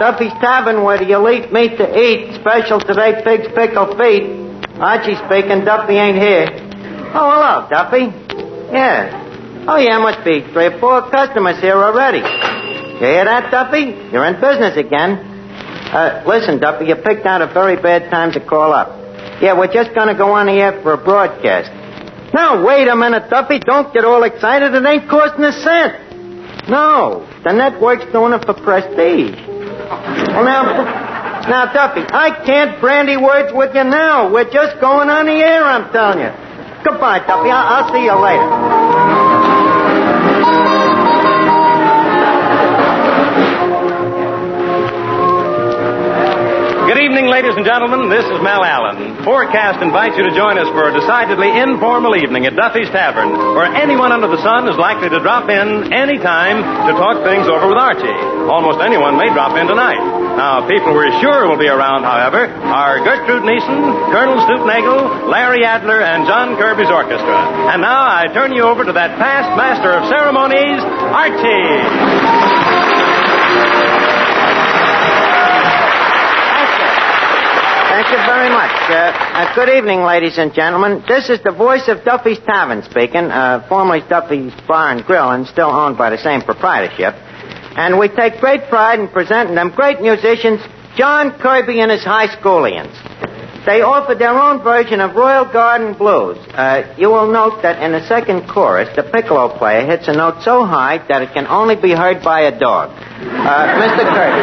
Duffy's Tavern, where the elite meet to eat. Special today, pig's pickle feet. Archie speaking. Duffy ain't here. Oh, hello, Duffy. Yeah. Oh, yeah, must be 3 or 4 customers here already. You hear that, Duffy? You're in business again. Listen, Duffy, you picked out a very bad time to call up. Yeah, we're just going to go on the air for a broadcast. Now, wait a minute, Duffy. Don't get all excited. It ain't costing a cent. No, the network's doing it for prestige. Well, now, Duffy, I can't brandy words with you now. We're just going on the air, I'm telling you. Goodbye, Duffy. I'll see you later. Good evening, ladies and gentlemen. This is Mel Allen. Forecast invites you to join us for a decidedly informal evening at Duffy's Tavern, where anyone under the sun is likely to drop in any time to talk things over with Archie. Almost anyone may drop in tonight. Now, people we're sure will be around, however, are Gertrude Neeson, Colonel Stoopnagle, Larry Adler, and John Kirby's orchestra. And now I turn you over to that past master of ceremonies, Archie. Thank you very much. Good evening, ladies and gentlemen. This is the voice of Duffy's Tavern speaking, formerly Duffy's Bar and Grill and still owned by the same proprietorship. And we take great pride in presenting them great musicians, John Kirby and his high schoolians. They offer their own version of Royal Garden Blues. You will note that in the second chorus, the piccolo player hits a note so high that it can only be heard by a dog. Mr. Kirby.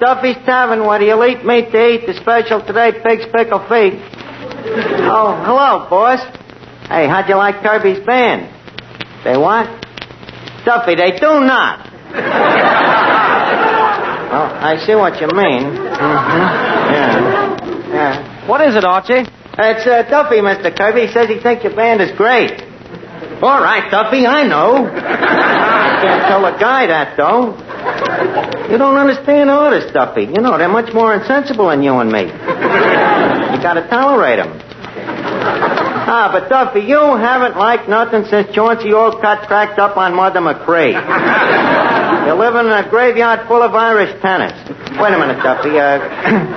Duffy's Tavern, where the elite meet to eat. The special today, pig's pickle feet. Oh, hello, boss. Hey, how'd you like Kirby's band? They what? Duffy, they do not. Well, I see what you mean. Mm-hmm. Yeah. What is it, Archie? It's Duffy, Mr. Kirby. He says he thinks your band is great. All right, Duffy, I know. Can't tell a guy that, though. You don't understand artists, Duffy. You know, they're much more insensible than you and me. You gotta tolerate them. But Duffy, you haven't liked nothing since Chauncey Olcott cracked up on Mother McCree. You're living in a graveyard full of Irish tenants. Wait a minute, Duffy.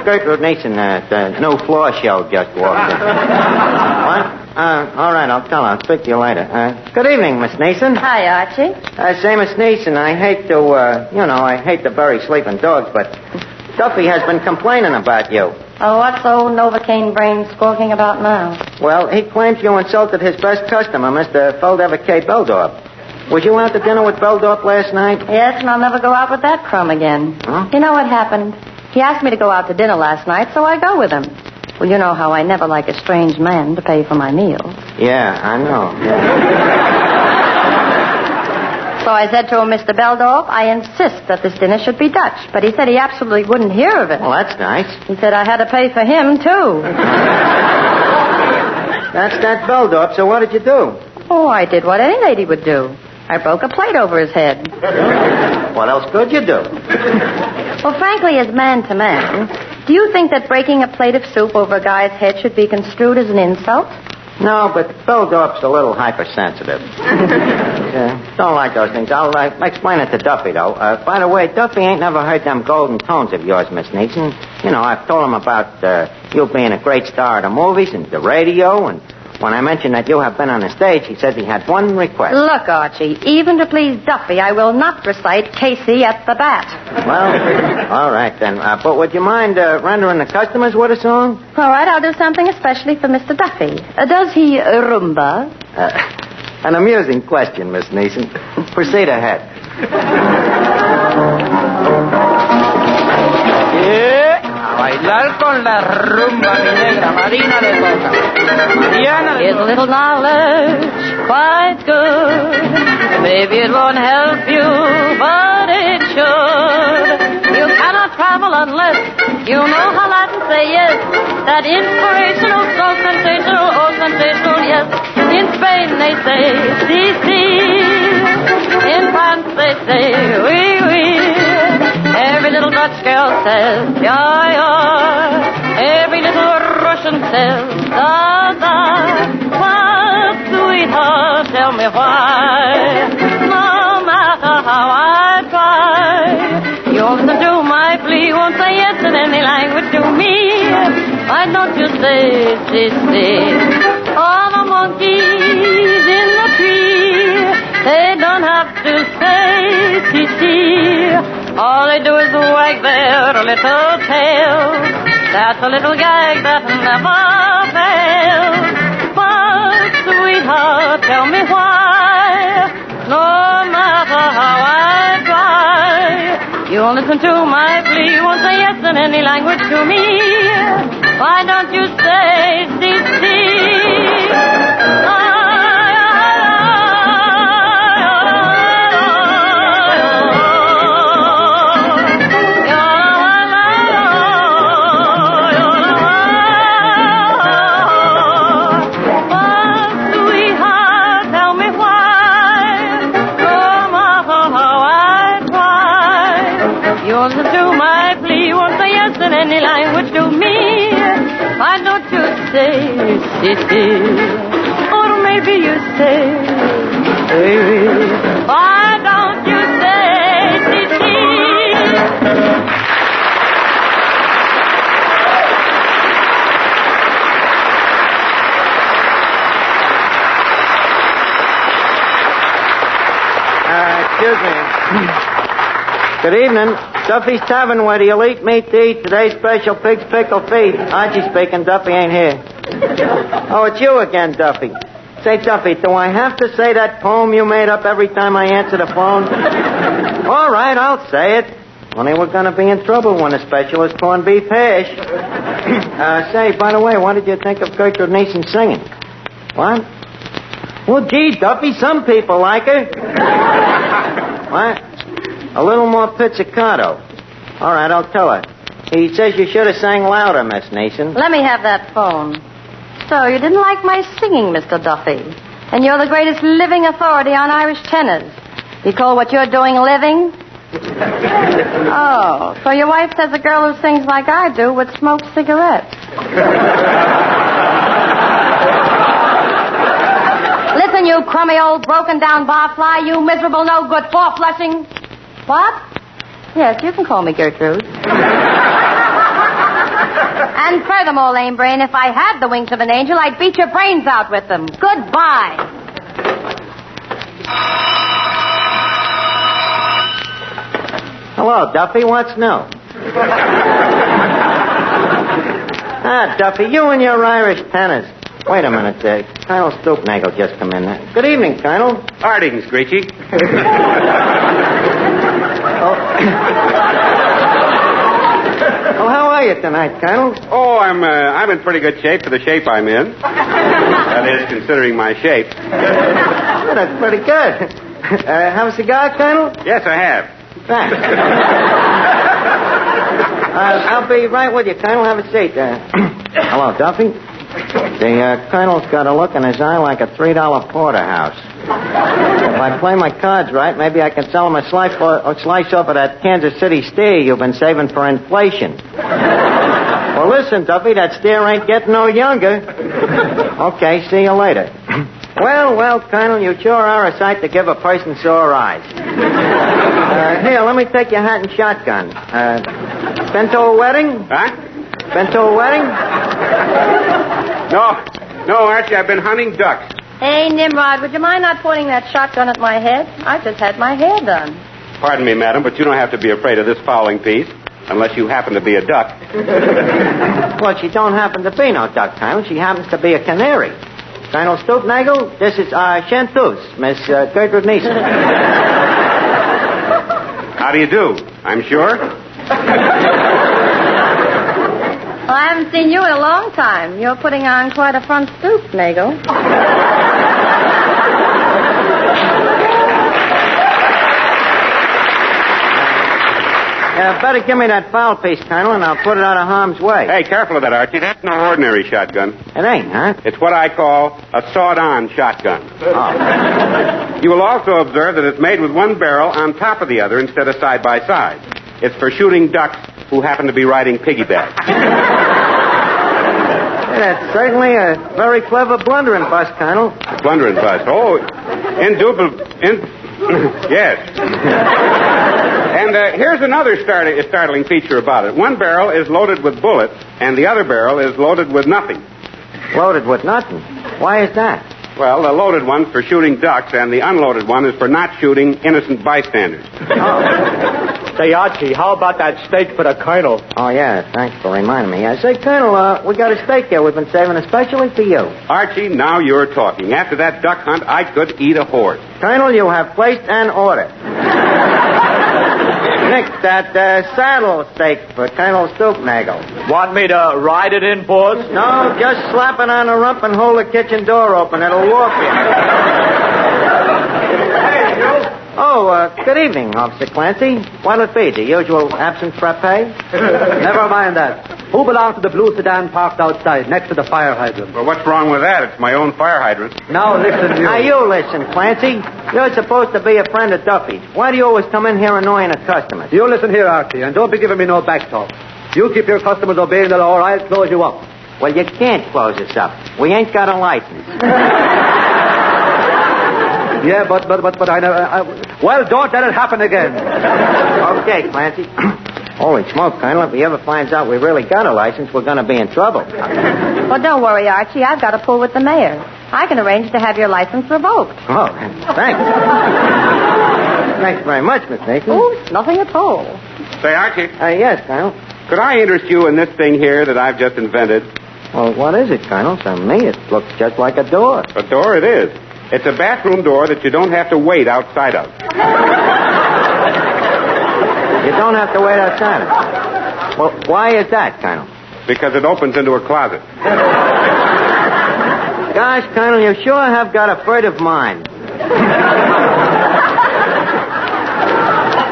Gertrude Neeson, the new floor show just walked in. What? All right, I'll tell her. I'll speak to you later. Good evening, Miss Neeson. Hi, Archie. Say, Miss Neeson, I hate to, I hate to bury sleeping dogs, but Duffy has been complaining about you. Oh, what's old Novocaine brain squawking about now? Well, he claims you insulted his best customer, Mr. Feldever K. Beldorf. Was you out to dinner with Beldorf last night? Yes, and I'll never go out with that crumb again. Huh? You know what happened? He asked me to go out to dinner last night, so I go with him. Well, you know how I never like a strange man to pay for my meals. Yeah, I know. Yeah. So I said to him, Mr. Beldorf, I insist that this dinner should be Dutch. But he said he absolutely wouldn't hear of it. Well, that's nice. He said I had to pay for him, too. That's that Beldorf, so what did you do? Oh, I did what any lady would do. I broke a plate over his head. What else could you do? Well, frankly, as man to man, do you think that breaking a plate of soup over a guy's head should be construed as an insult? No, but Beldorf's a little hypersensitive. Don't like those things. I'll explain it to Duffy, though. By the way, Duffy ain't never heard them golden tones of yours, Miss Neeson. You know, I've told him about you being a great star of the movies and the radio, and when I mentioned that you have been on the stage, he said he had one request. Look, Archie, even to please Duffy, I will not recite Casey at the bat. Well, all right, then. But would you mind rendering the customers with a song? All right, I'll do something especially for Mr. Duffy. Does he rumba? An amusing question, Miss Neeson. Proceed ahead. Bailar con la rumba, mi negra, Marina le toca. Mariana le Is a little knowledge quite good? Maybe it won't help you, but it should. You cannot travel unless you know how Latin say yes. That inspirational, so sensational, oh sensational, yes. In Spain they say, si, si. In France they say, oui, oui. Every little Dutch girl says, yeah, yeah. Every little Russian says, da, da. But, sweetheart, tell me why. No matter how I try, you won't listen to my plea, won't say yes in any language to me. Why don't you say, si, si? All the monkeys in the tree, they don't have to say, si, si. All they do is wag their little tails. That's a little gag that never fails. But, sweetheart, tell me why. No matter how I try, you won't listen to my plea, won't say yes in any language to me. Why don't you say, si, si? Any language to me. Why don't you say, si, or maybe you say, baby. Why don't you say, si, Excuse me. Good evening. Duffy's Tavern, where the elite meet to eat today's special pig's pickle feed. Archie speaking. Duffy ain't here. Oh, it's you again, Duffy. Say, Duffy, do I have to say that poem you made up every time I answer the phone? All right, I'll say it. Only we're going to be in trouble when the special is corned beef hash. Say, by the way, what did you think of Gertrude Neeson singing? What? Well, gee, Duffy, some people like her. What? A little more pizzicato. All right, I'll tell her. He says you should have sang louder, Miss Neeson. Let me have that phone. So, you didn't like my singing, Mr. Duffy. And you're the greatest living authority on Irish tenors. You call what you're doing living? Oh, so your wife says a girl who sings like I do would smoke cigarettes. Listen, you crummy old broken-down barfly, you miserable no-good four-flushing... What? Yes, you can call me Gertrude. And furthermore, lame brain, if I had the wings of an angel, I'd beat your brains out with them. Goodbye. Hello, Duffy. What's new? Duffy, you and your Irish tenors. Wait a minute. Colonel Stoopnagel just come in. Good evening, Colonel. Harding, Screechy. Well, how are you tonight, Colonel? Oh, I'm in pretty good shape for the shape I'm in. That is, considering my shape. Well, that's pretty good. Have a cigar, Colonel? Yes, I have. Thanks. I'll be right with you, Colonel. Have a seat. Hello, Duffy. The Colonel's got a look in his eye like a $3 porterhouse. If I play my cards right, maybe I can sell him a slice off of that Kansas City steer you've been saving for inflation. Well, listen, Duffy, that steer ain't getting no younger. Okay, see you later. Well, Colonel, you sure are a sight to give a person sore eyes. Here, let me take your hat and shotgun. Been to a wedding? Huh? Been to a wedding? No, Archie, I've been hunting ducks. Hey, Nimrod, would you mind not pointing that shotgun at my head? I just had my hair done. Pardon me, madam, but you don't have to be afraid of this fowling piece, unless you happen to be a duck. Well, she don't happen to be no duck, Colonel. She happens to be a canary. Colonel Stoopnagel, this is Chanteuse, Miss Gertrude Neeson. How do you do? I'm sure. Well, I haven't seen you in a long time. You're putting on quite a front stoop, Nagel. Better give me that foul piece, Colonel, and I'll put it out of harm's way. Hey, careful of that, Archie. That's no ordinary shotgun. It ain't, huh? It's what I call a sawed-on shotgun. Oh. You will also observe that it's made with one barrel on top of the other instead of side by side. It's for shooting ducks who happen to be riding piggyback. That's certainly a very clever blundering bust, Colonel. Blundering bust. Oh, yes. And here's another startling feature about it. One barrel is loaded with bullets, and the other barrel is loaded with nothing. Loaded with nothing? Why is that? Well, the loaded one's for shooting ducks, and the unloaded one is for not shooting innocent bystanders. Oh. Say, Archie, how about that steak for the Colonel? Oh, yeah, thanks for reminding me. Say, Colonel, we got a steak here we've been saving especially for you. Archie, now you're talking. After that duck hunt, I could eat a horse. Colonel, you have placed an order. Nick, that saddle steak for Colonel Stoopnagel. Want me to ride it in, boss? No, just slap it on the rump and hold the kitchen door open. It'll walk you. Oh, good evening, Officer Clancy. What'll it be, the usual absence frappe? Never mind that. Who belongs to the blue sedan parked outside, next to the fire hydrant? Well, what's wrong with that? It's my own fire hydrant. Now listen, you. Now, you listen, Clancy. You're supposed to be a friend of Duffy's. Why do you always come in here annoying the customers? You listen here, Archie, and don't be giving me no back talk. You keep your customers obeying the law, or I'll close you up. Well, you can't close us up. We ain't got a license. Yeah, but I never... Well, don't let it happen again. Okay, Clancy. Holy smoke, Colonel. If he ever finds out we really got a license, we're going to be in trouble. Well, don't worry, Archie. I've got a pull with the mayor. I can arrange to have your license revoked. Oh, thanks. Thanks very much, Miss Mason. Oh, nothing at all. Say, Archie. Yes, Colonel. Could I interest you in this thing here that I've just invented? Well, what is it, Colonel? To me, it looks just like a door. A door it is. It's a bathroom door that you don't have to wait outside of. You don't have to wait outside of. Well, why is that, Colonel? Because it opens into a closet. Gosh, Colonel, you sure have got a furtive mind.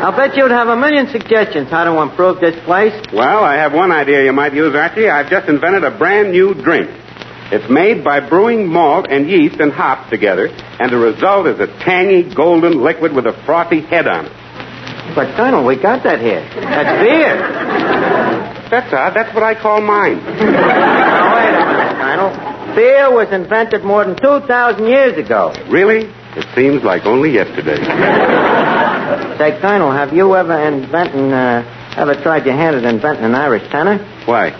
I'll bet you'd have a million suggestions how to improve this place. Well, I have one idea you might use, Archie. I've just invented a brand new drink. It's made by brewing malt and yeast and hops together, and the result is a tangy, golden liquid with a frothy head on it. But, Colonel, we got that here. That's beer. That's odd. That's what I call mine. Now, wait a minute, Colonel. Beer was invented more than 2,000 years ago. Really? It seems like only yesterday. Say, Colonel, have you ever tried your hand at inventing an Irish tenor? Why?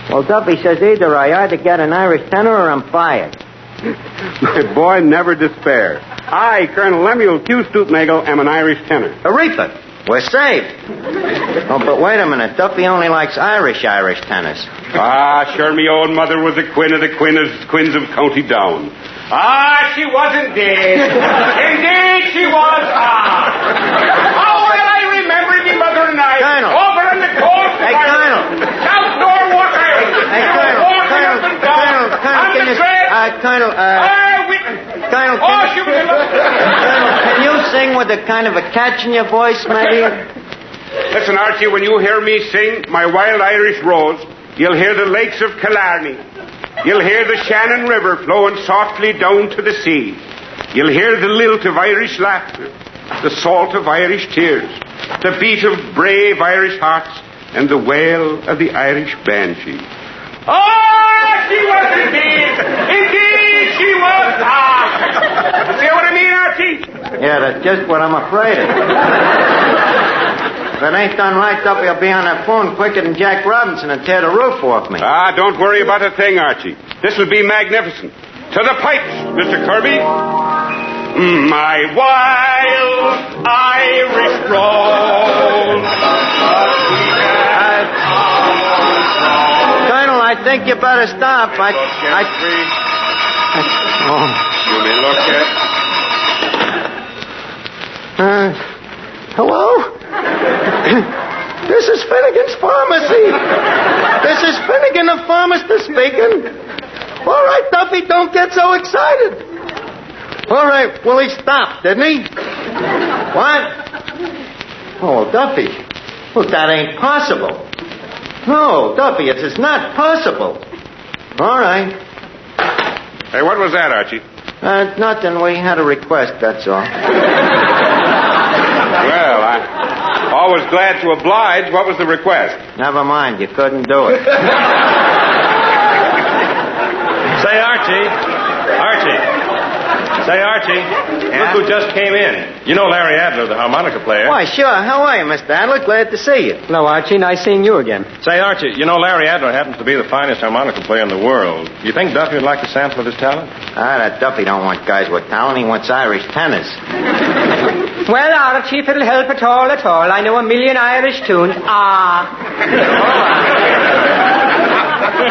Well, Duffy says I either get an Irish tenor or I'm fired. My boy, never despair. I, Colonel Lemuel Q. Stoopnagel, am an Irish tenor. Aretha, we're saved. Oh, but wait a minute. Duffy only likes Irish tenors. Ah, sure, me own mother was a queen of the queens of County Down. Ah, she wasn't dead. Indeed, she was. How well I remember me mother and I. Colonel. Over in the cold. Hey, Colonel. South door walk iron. Hey, Colonel. Colonel, can you... Colonel, Colonel, Colonel, can you sing with a kind of a catch in your voice, maybe? Listen, Archie, when you hear me sing My Wild Irish Rose, you'll hear the lakes of Killarney. You'll hear the Shannon River flowing softly down to the sea. You'll hear the lilt of Irish laughter, the salt of Irish tears, the beat of brave Irish hearts, and the wail of the Irish banshee. Oh, she was indeed! Indeed, she was! See what I mean, Archie? Yeah, that's just what I'm afraid of. If it ain't done right, Duffy will be on that phone quicker than Jack Robinson and tear the roof off me. Don't worry about a thing, Archie. This will be magnificent. To the pipes, Mr. Kirby. My wild Irish rose. Colonel, I think you better stop. You may look at... Hello? This is Finnegan's Pharmacy. This is Finnegan the pharmacist speaking. All right, Duffy, don't get so excited. All right, well, he stopped, didn't he? What? Oh, Duffy. Well, that ain't possible. No, Duffy, it is not possible. All right. Hey, what was that, Archie? Nothing. We had a request, that's all. Well, I'm always glad to oblige. What was the request? Never mind, you couldn't do it. Say, Archie. Say, Archie. Yeah? Look who just came in. You know Larry Adler, the harmonica player. Why, sure. How are you, Mr. Adler? Glad to see you. Hello, Archie. Nice seeing you again. Say, Archie, you know Larry Adler happens to be the finest harmonica player in the world. You think Duffy would like a sample of his talent? That Duffy don't want guys with talent. He wants Irish tenors. Well, Archie, if it'll help at all, I know a million Irish tunes.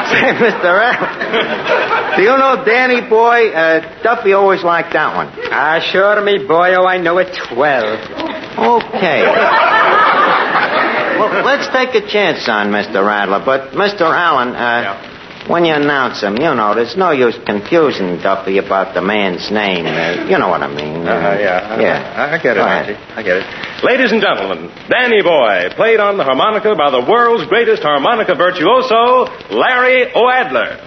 Say, Mr. Adler, do you know Danny Boy? Duffy always liked that one. Sure, me boy. Oh, I know it well. Okay. Well, let's take a chance on Mr. Adler. But, Mr. Allen, when you announce him, you know, there's no use confusing Duffy about the man's name. You know what I mean. Yeah. I get it, Go ahead. Archie. I get it. Ladies and gentlemen, Danny Boy, played on the harmonica by the world's greatest harmonica virtuoso, Larry O'Adler.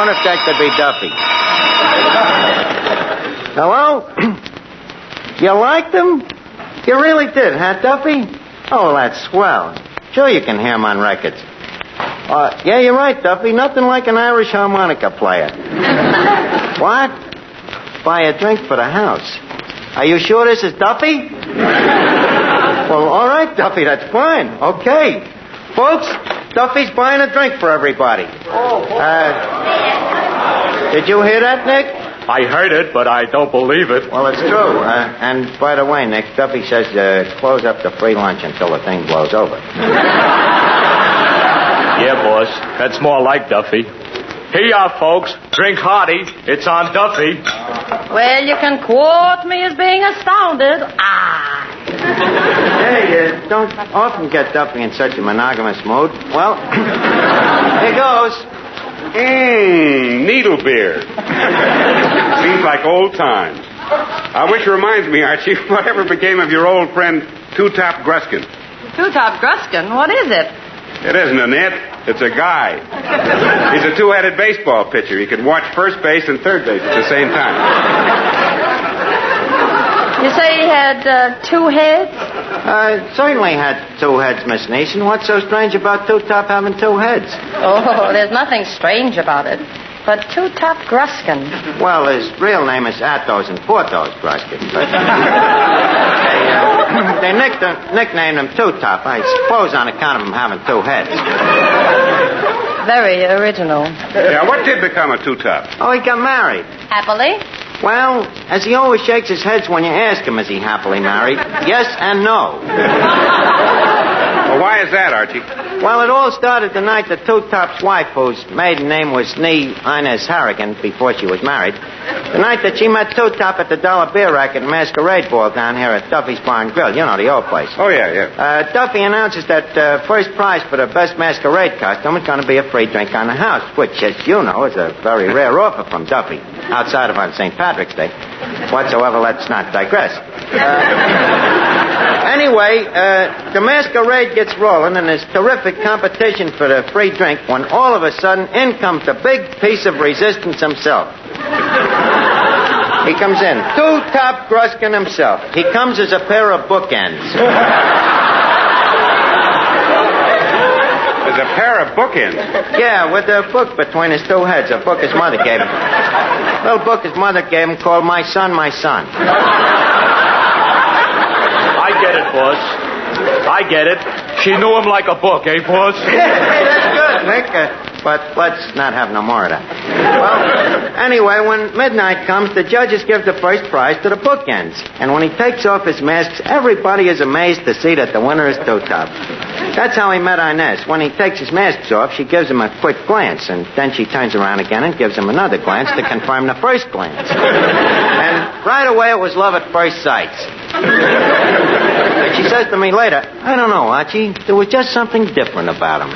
wonder if that could be Duffy. Hello? You liked him? You really did, huh, Duffy? Oh, that's swell. Sure you can hear him on records. Yeah, you're right, Duffy. Nothing like an Irish harmonica player. What? Buy a drink for the house. Are you sure this is Duffy? Well, all right, Duffy, that's fine. Okay. Folks, Duffy's buying a drink for everybody. Did you hear that, Nick? I heard it, but I don't believe it. Well, it's true. And by the way, Nick, Duffy says close up the free lunch until the thing blows over. Yeah, boss. That's more like Duffy. Here you are, folks. Drink hearty. It's on Duffy. Well, you can quote me as being astounded. Hey, don't often get Duffy in such a monogamous mood. Well, here goes. Needle beer. Seems like old times. Which reminds me, Archie, whatever became of your old friend Two-Top Gruskin? Two-Top Gruskin? What is it? It isn't an it. It's a guy. He's a two-headed baseball pitcher. He can watch first base and third base at the same time. You say he had two heads? Certainly had two heads, Miss Neeson. What's so strange about Two-Top having two heads? Oh, there's nothing strange about it. But Two-Top Gruskin. Well, his real name is Athos and Porthos Gruskin. But they nicknamed him Two-Top, I suppose on account of him having two heads. Very original. Yeah, what did become of Two-Top? Oh, he got married. Happily? Well, as he always shakes his head when you ask him, is he happily married? Yes and no. Well, why is that, Archie? Well, it all started the night that Two-Top's wife, whose maiden name was Inez Harrigan before she was married, the night that she met Two-Top at the Dollar Beer Racket and Masquerade Ball down here at Duffy's Bar and Grill. You know, the old place. Oh, yeah. Duffy announces that first prize for the best masquerade costume is going to be a free drink on the house, which, as you know, is a very rare offer from Duffy, outside of on St. Patrick's Day. Whatsoever, let's not digress. Anyway, the masquerade gets rolling, and there's terrific competition for the free drink when all of a sudden in comes the big piece of resistance himself. He comes in. Two-Top Gruskin himself. He comes as a pair of bookends. There's a pair of bookends? Yeah, with a book between his two heads, a book his mother gave him. A little book his mother gave him called My Son, My Son. I get it, boss. I get it. She knew him like a book, eh, boss? Hey, that's good, Nick. But let's not have no more of that. Well, anyway, when midnight comes, the judges give the first prize to the bookends. And when he takes off his masks, everybody is amazed to see that the winner is Two-Top. That's how he met Inez. When he takes his masks off, she gives him a quick glance, and then she turns around again and gives him another glance to confirm the first glance. And right away, it was love at first sight. And she says to me later, I don't know, Archie, there was just something different about him.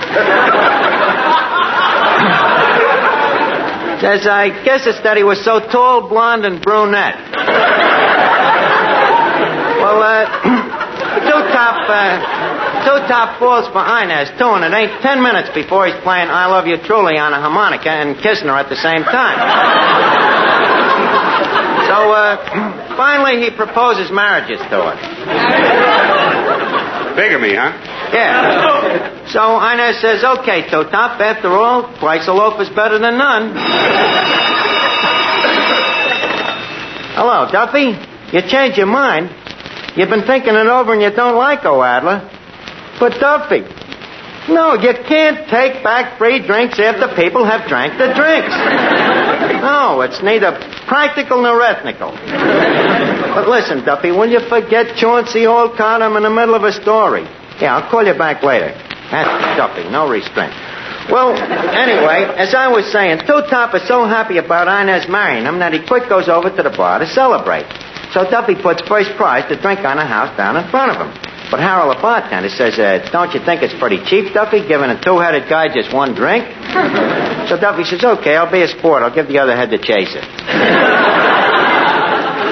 Says, I guess it's that he was so tall, blonde, and brunette. Well, Two-Top falls for Inez, too, and it ain't 10 minutes before he's playing I Love You Truly on a harmonica and kissing her at the same time. So, finally, he proposes marriages to her. Bigamy, huh? Yeah. So Inez says, okay, Two-Top, after all, twice a loaf is better than none. Hello, Duffy. You changed your mind. You've been thinking it over and you don't like O'Adler. But, Duffy, no, you can't take back free drinks after people have drank the drinks. No, it's neither practical nor ethnical. But listen, Duffy, will you forget Chauncey old card? I'm in the middle of a story. Yeah, I'll call you back later. That's Duffy, no restraint. Well, anyway, as I was saying, Two-Top is so happy about Inez marrying him that he quick goes over to the bar to celebrate. So Duffy puts first prize to drink on a house down in front of him. But Harold, the bartender, says, don't you think it's pretty cheap, Duffy, giving a two-headed guy just one drink? So Duffy says, okay, I'll be a sport. I'll give the other head to chase it.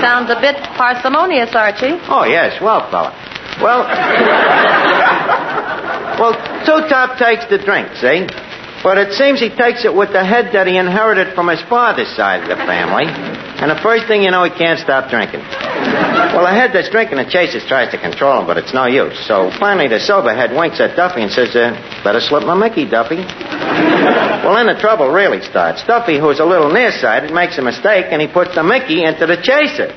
Sounds a bit parsimonious, Archie. Oh, yes, well, fella. Well, Two-Top takes the drink, see? But it seems he takes it with the head that he inherited from his father's side of the family. And the first thing you know, he can't stop drinking. Well, the head that's drinking the chases tries to control him, but it's no use. So finally, the sober head winks at Duffy and says, better slip my Mickey, Duffy. Well, then the trouble really starts. Duffy, who's a little nearsighted, makes a mistake, and he puts the Mickey into the chaser.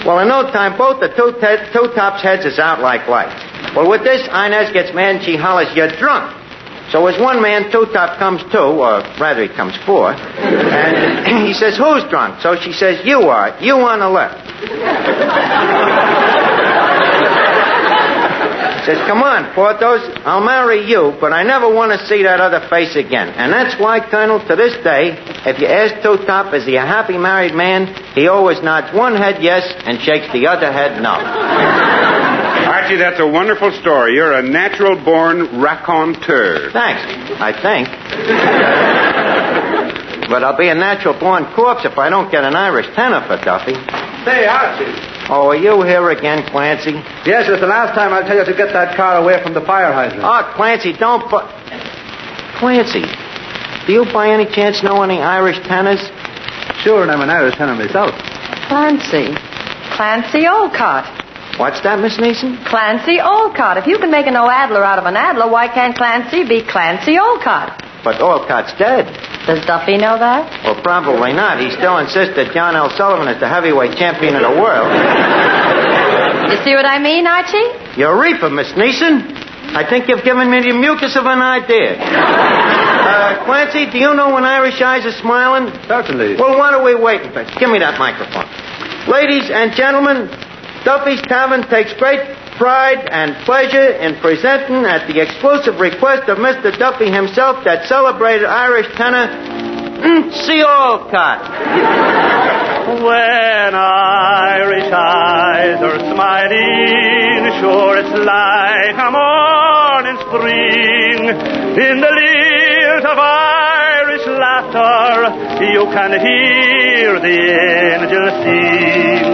Well, in no time, both the two tops' heads is out like lights. Well, with this, Inez gets mad and she hollers, you're drunk. So as one man, two-top comes two, or rather he comes four, and he says, who's drunk? So she says, you are. You on the left. Says, come on, Porthos, I'll marry you, but I never want to see that other face again. And that's why, Colonel, to this day, if you ask Two-Top, is he a happy married man, he always nods one head yes and shakes the other head no. Archie, that's a wonderful story. You're a natural-born raconteur. Thanks, I think. But I'll be a natural-born corpse if I don't get an Irish tenor for Duffy. Say, Archie. Oh, are you here again, Clancy? Yes, it's the last time I'll tell you to get that car away from the fire hydrant. Oh, Clancy, don't Clancy, do you by any chance know any Irish tenors? Sure, and I'm an Irish tenor myself. Clancy Olcott. What's that, Miss Neeson? Clancy Olcott. If you can make an O'Adler out of an Adler, why can't Clancy be Clancy Olcott? But Olcott's dead. Does Duffy know that? Well, probably not. He still insists that John L. Sullivan is the heavyweight champion of the world. You see what I mean, Archie? Eureka, Miss Neeson. I think you've given me the mucus of an idea. Clancy, do you know when Irish eyes are smiling? Certainly. Well, what are we waiting for? Give me that microphone. Ladies and gentlemen, Duffy's Tavern takes great pride and pleasure in presenting, at the exclusive request of Mr. Duffy himself, that celebrated Irish tenor, C. Olcott. When Irish eyes are smiling, sure it's like a morning spring. In the lilt of Irish laughter, you can hear the angels sing.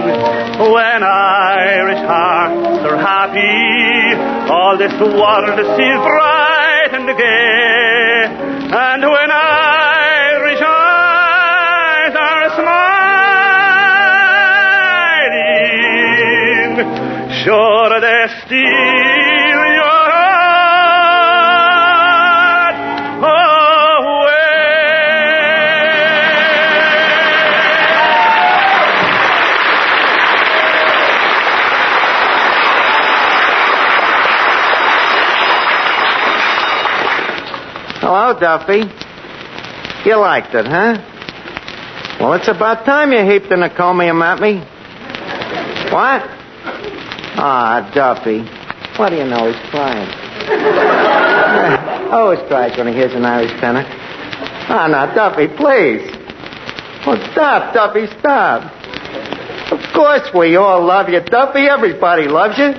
When Irish hearts are happy, all this world seems bright and gay. And when Irish eyes are smiling, sure they steal your heart away. Hello, Duffy. You liked it, huh? Well, it's about time you heaped an encomium at me. What? Ah, Duffy. What do you know? He's crying. Always cries when he hears an Irish tenor. Ah, now, Duffy, please. Well, stop, Duffy, stop. Of course we all love you, Duffy. Everybody loves you.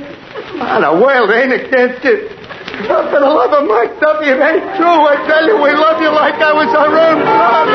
Ah, the world ain't against you. Oh, for the love of Mike, Duffy, it ain't true. I tell you, we love you like I was our own son.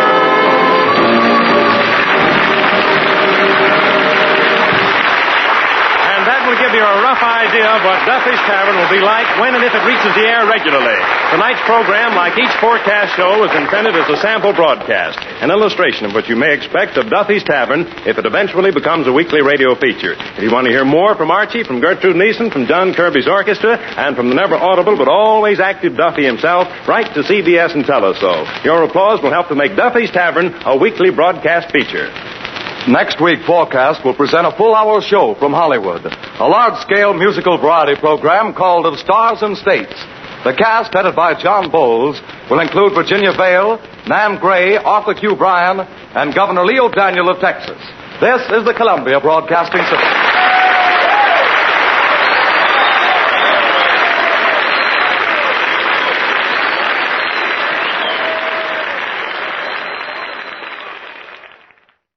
And that will give you a rough idea of what Duffy's Tavern will be like when and if it reaches the air regularly. Tonight's program, like each forecast show, is intended as a sample broadcast, an illustration of what you may expect of Duffy's Tavern if it eventually becomes a weekly radio feature. If you want to hear more from Archie, from Gertrude Neeson, from John Kirby's orchestra, and from the never audible but always active Duffy himself, write to CBS and tell us so. Your applause will help to make Duffy's Tavern a weekly broadcast feature. Next week, Forecast will present a full-hour show from Hollywood, a large-scale musical variety program called Of Stars and States. The cast, headed by John Bowles, will include Virginia Vale, Nan Gray, Arthur Q. Bryan, and Governor Leo Daniel of Texas. This is the Columbia Broadcasting System.